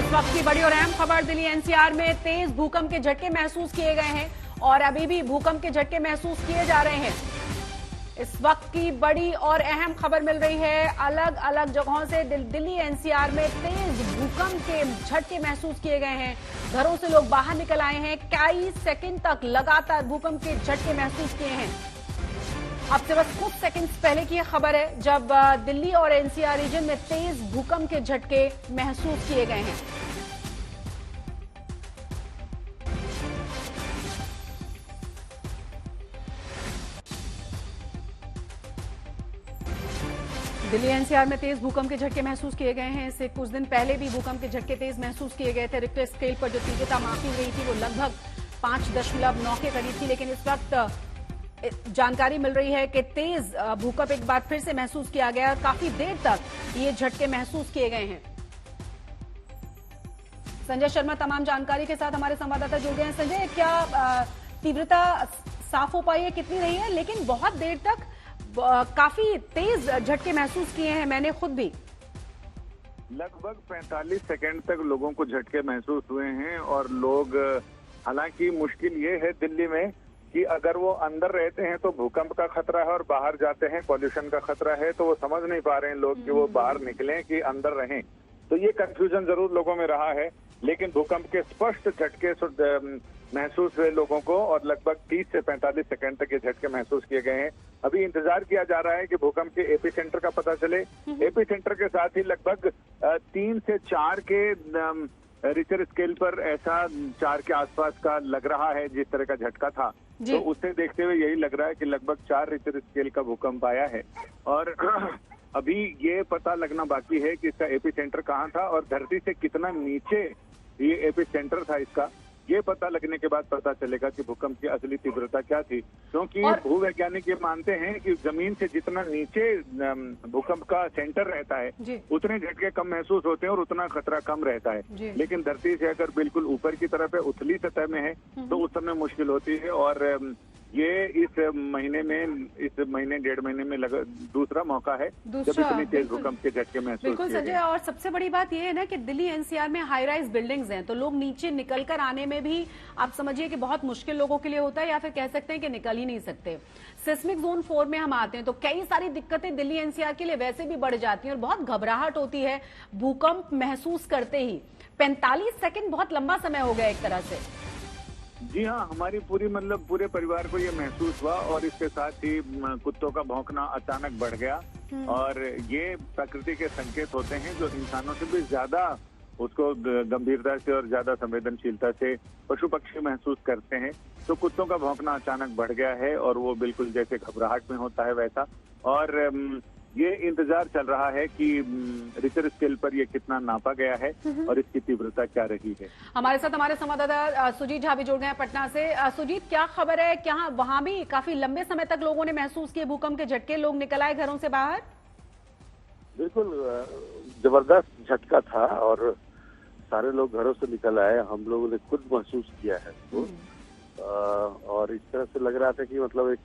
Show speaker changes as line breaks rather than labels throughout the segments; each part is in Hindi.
इस वक्त की बड़ी और अहम खबर, दिल्ली एनसीआर में तेज भूकंप के झटके महसूस किए गए हैं और अभी भी भूकंप के झटके महसूस किए जा रहे हैं। इस वक्त की बड़ी और अहम खबर मिल रही है, अलग अलग जगहों से दिल्ली एनसीआर में तेज भूकंप के झटके महसूस किए गए हैं। घरों से लोग बाहर निकल आए हैं। कई सेकंड तक लगातार भूकंप के झटके महसूस किए हैं। अब से बस कुछ सेकंड्स पहले की खबर है, जब दिल्ली और एनसीआर रीजन में तेज भूकंप के झटके महसूस किए गए हैं। दिल्ली एनसीआर में तेज भूकंप के झटके महसूस किए गए हैं। इससे कुछ दिन पहले भी भूकंप के झटके तेज महसूस किए गए थे। रिक्टर स्केल पर जो तीव्रता मापी गई थी वो लगभग 5.9 के करीब थी, लेकिन इस वक्त जानकारी मिल रही है कि तेज भूकंप एक बार फिर से महसूस किया गया और काफी देर तक ये झटके महसूस किए गए हैं। संजय शर्मा तमाम जानकारी के साथ हमारे संवाददाता जुड़ गए हैं। संजय, क्या तीव्रता साफ हो पाई है, कितनी रही है? लेकिन बहुत देर तक काफी तेज झटके महसूस किए हैं मैंने खुद भी।
लगभग 45 सेकंड तक लोगों को झटके महसूस हुए हैं और लोग, हालांकि मुश्किल ये है दिल्ली में कि अगर वो अंदर रहते हैं तो भूकंप का खतरा है और बाहर जाते हैं पॉल्यूशन का खतरा है, तो वो समझ नहीं पा रहे हैं लोग कि वो बाहर निकलें कि अंदर रहें। तो ये कंफ्यूजन जरूर लोगों में रहा है, लेकिन भूकंप के स्पष्ट झटके महसूस हुए लोगों को और लगभग 30 से 45 सेकंड तक ये झटके महसूस किए गए हैं। अभी इंतजार किया जा रहा है कि भूकंप के एपी सेंटर का पता चले। एपी सेंटर के साथ ही लगभग 3 से 4 के रिक्टर स्केल पर ऐसा 4 के आसपास का लग रहा है जिस तरह का झटका था। तो उससे देखते हुए यही लग रहा है कि लगभग 4 रिक्टर स्केल का भूकंप आया है और अभी ये पता लगना बाकी है कि इसका एपी सेंटर कहाँ था और धरती से कितना नीचे ये एपी सेंटर था इसका। ये पता लगने के बाद पता चलेगा कि भूकंप की असली तीव्रता क्या थी, क्योंकि भूवैज्ञानिक ये मानते हैं कि जमीन से जितना नीचे भूकंप का सेंटर रहता है उतने झटके कम महसूस होते हैं और उतना खतरा कम रहता है। लेकिन धरती से अगर बिल्कुल ऊपर की तरफ है, उथली सतह में है, तो उस समय मुश्किल होती है। और ये इस महीने 1.5 महीने में दूसरा मौका है जब इतनी तेज भूकंप के झटके महसूस
बिल्कुल संजय, और सबसे बड़ी बात यह है ना कि दिल्ली एनसीआर में हाई राइज बिल्डिंग्स हैं, तो लोग नीचे निकलकर आने में भी आप समझिए कि बहुत मुश्किल लोगों के लिए होता है, या फिर कह सकते हैं कि निकल ही नहीं सकते। सिस्मिक जोन 4 में हम आते हैं तो कई सारी दिक्कतें दिल्ली एनसीआर के लिए वैसे भी बढ़ जाती हैं और बहुत घबराहट होती है भूकंप महसूस करते ही। 45 सेकंड बहुत लंबा समय हो गया एक तरह से।
जी हाँ, हमारी पूरे परिवार को ये महसूस हुआ और इसके साथ ही कुत्तों का भौंकना अचानक बढ़ गया। और ये प्रकृति के संकेत होते हैं जो इंसानों से भी ज्यादा उसको गंभीरता से और ज्यादा संवेदनशीलता से पशु पक्षी महसूस करते हैं। तो कुत्तों का भौंकना अचानक बढ़ गया है और वो बिल्कुल जैसे घबराहट में होता है वैसा। और ये इंतजार चल रहा है कि रिक्टर स्केल पर ये कितना नापा गया है और इसकी तीव्रता क्या रही है।
हमारे साथ हमारे संवाददाता सुजीत झा भी जुड़ गए हैं पटना से। सुजीत, क्या खबर है? क्या वहां भी काफी लंबे समय तक लोगों ने महसूस किए भूकंप के झटके, लोग निकल आए घरों से बाहर?
बिल्कुल जबरदस्त झटका था और सारे लोग घरों से निकल आए। हम लोगों ने खुद महसूस किया है इसको और इस तरह से लग रहा था कि मतलब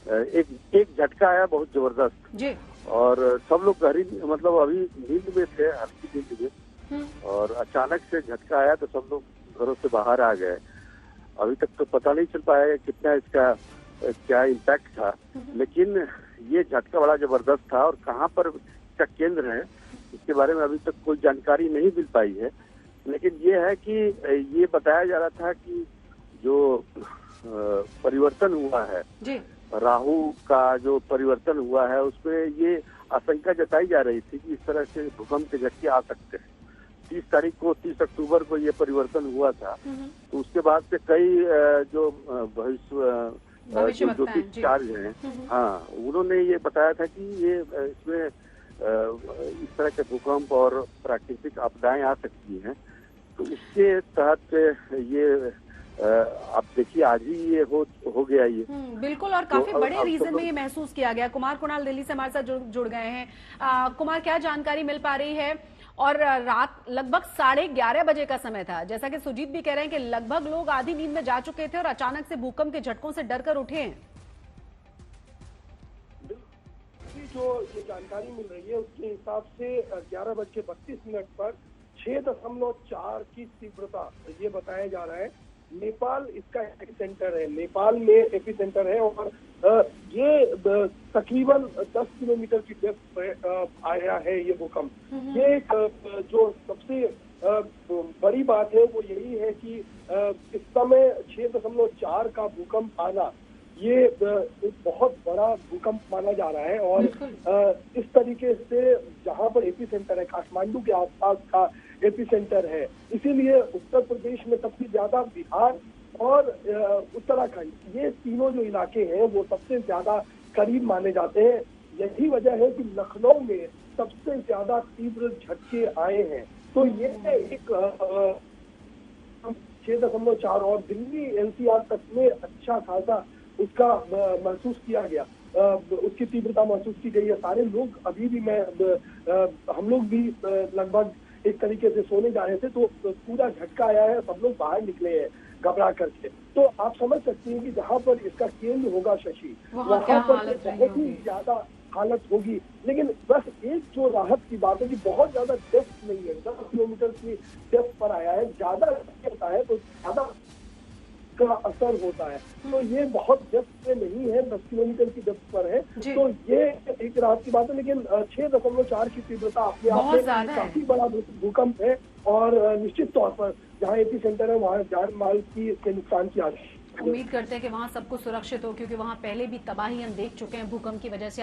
एक झटका आया बहुत जबरदस्त जी। और सब लोग अभी नींद में थे, हल्की नींद में, और अचानक से झटका आया तो सब लोग घरों से बाहर आ गए। अभी तक तो पता नहीं चल पाया कितना इसका क्या इम्पैक्ट था, लेकिन ये झटका बड़ा जबरदस्त था और कहाँ पर इसका केंद्र है इसके बारे में अभी तक कोई जानकारी नहीं मिल पाई है। लेकिन ये है कि ये बताया जा रहा था कि जो परिवर्तन हुआ है जी, राहु का जो परिवर्तन हुआ है उसमें ये आशंका जताई जा रही थी कि इस तरह से भूकंप के झटके आ सकते हैं। 30 अक्टूबर को ये परिवर्तन हुआ था, तो उसके बाद से कई जो ज्योतिषाचार्य हैं, हाँ, उन्होंने ये बताया था कि ये इसमें इस तरह के भूकंप और प्राकृतिक आपदाएं आ सकती हैं। तो इसके तहत ये आप देखिए आज ही ये हो गया ये।
बिल्कुल, और काफी बड़े रीजन में ये महसूस किया गया। कुमार कुणाल दिल्ली से हमारे साथ जुड़ गए हैं। कुमार, क्या जानकारी मिल पा रही है? और रात लगभग 11:30 बजे का समय था, जैसा कि सुजीत भी कह रहे हैं कि लगभग लोग आधी नींद में जा चुके थे और अचानक से भूकंप के झटकों से डरकर उठे हैं।
जो ये जानकारी मिल रही है उसके हिसाब से 11:32 पर 6.4 की तीव्रता ये बताया जा रहा है। नेपाल इसका एपी सेंटर है, नेपाल में एपी सेंटर है और ये तकरीबन 10 किलोमीटर की डेप्थ पे आया है ये भूकंप। ये जो सबसे बड़ी बात है वो यही है कि इस समय 6.4 का भूकंप आना ये एक बहुत बड़ा भूकंप माना जा रहा है और इस तरीके से जहां पर एपी सेंटर है, काठमांडू के आसपास का एपी सेंटर है, इसीलिए उत्तर प्रदेश में सबसे ज्यादा, बिहार और उत्तराखंड, ये तीनों जो इलाके हैं वो सबसे ज्यादा करीब माने जाते हैं। यही वजह है कि लखनऊ में सबसे ज्यादा तीव्र झटके आए हैं। तो ये एक 6.4 और दिल्ली एनसीआर तक में अच्छा खासा उसका महसूस किया गया, उसकी तीव्रता महसूस की गई है। सारे लोग अभी भी हम लोग भी लगभग एक तरीके से सोने जा रहे थे तो पूरा झटका आया है, सब लोग बाहर निकले हैं घबरा करके। तो आप समझ सकते हैं कि जहाँ पर इसका केंद्र होगा शशि, वहाँ पर बहुत ही ज्यादा हालत होगी। लेकिन बस एक जो राहत की बात है कि बहुत ज्यादा डेप्थ नहीं है, 10 किलोमीटर की डेप्थ पर आया है। ज्यादा होता है तो ज्यादा का असर होता है, तो ये बहुत डेप्थ पे नहीं है, 10 किलोमीटर की डेप्थ पर है, तो ये एक राहत की बात है। लेकिन 6.4 की तीव्रता अपने आप में काफी बड़ा भूकंप है और निश्चित तौर पर जहाँ एपी सेंटर है वहाँ जान माल के नुकसान की आशंका।
उम्मीद करते हैं कि वहाँ सब कुछ सुरक्षित हो, क्योंकि वहाँ पहले भी तबाही हम देख चुके हैं भूकंप की वजह से।